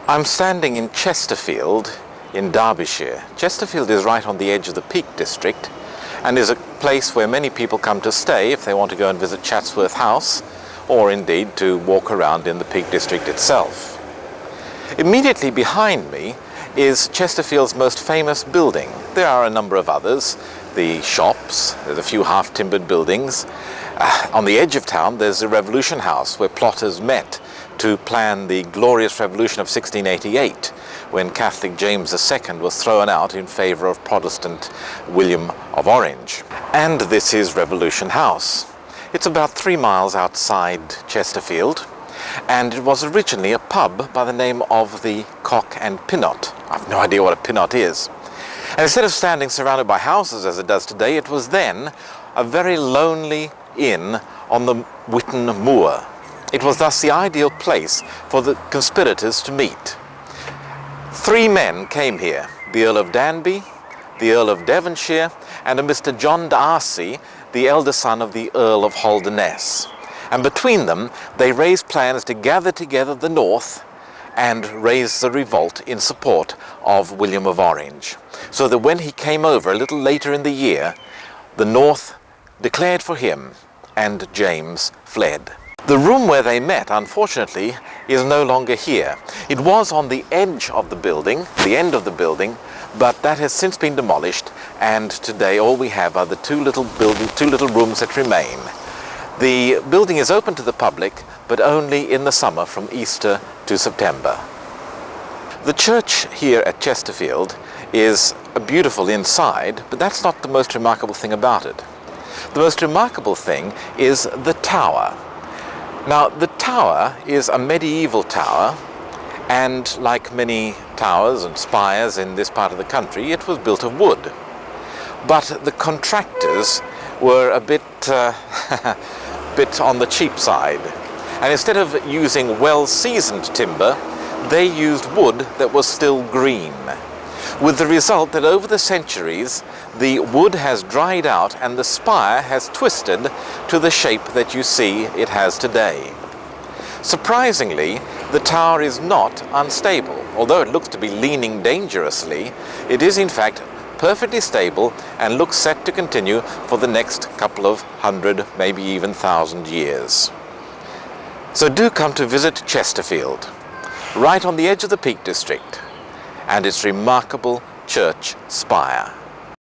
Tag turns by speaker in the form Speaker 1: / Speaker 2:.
Speaker 1: I'm standing in Chesterfield in Derbyshire. Chesterfield is right on the edge of the Peak District and is a place where many people come to stay if they want to go and visit Chatsworth House or indeed to walk around in the Peak District itself. Immediately behind me is Chesterfield's most famous building. There are a number of others, the shops, there's a few half-timbered buildings. On the edge of town there's the Revolution House where plotters met to plan the glorious revolution of 1688 when Catholic James II was thrown out in favour of Protestant William of Orange. And this is Revolution House. It's about 3 miles outside Chesterfield, and it was originally a pub by the name of the Cock and Pinot. I've no idea what a pinot is. And instead of standing surrounded by houses as it does today, it was then a very lonely inn on the Witton Moor. It was thus the ideal place for the conspirators to meet. 3 men came here, the Earl of Danby, the Earl of Devonshire, and a Mr. John D'Arcy, the elder son of the Earl of Holderness. And between them, they raised plans to gather together the North and raise the revolt in support of William of Orange, so that when he came over a little later in the year, the North declared for him and James fled. The room where they met, unfortunately, is no longer here. It was on the edge of the building, the end of the building, but that has since been demolished, and today all we have are the two little rooms that remain. The building is open to the public, but only in the summer from Easter to September. The church here at Chesterfield is beautiful inside, but that's not the most remarkable thing about it. The most remarkable thing is the tower. Now, the tower is a medieval tower, and like many towers and spires in this part of the country, it was built of wood. But the contractors were a bit on the cheap side, and instead of using well-seasoned timber, they used wood that was still green, with the result that over the centuries the wood has dried out and the spire has twisted to the shape that you see it has today. Surprisingly, the tower is not unstable. Although it looks to be leaning dangerously, it is in fact perfectly stable and looks set to continue for the next couple of 100, maybe even 1,000 years. So do come to visit Chesterfield, right on the edge of the Peak District, and its remarkable church spire.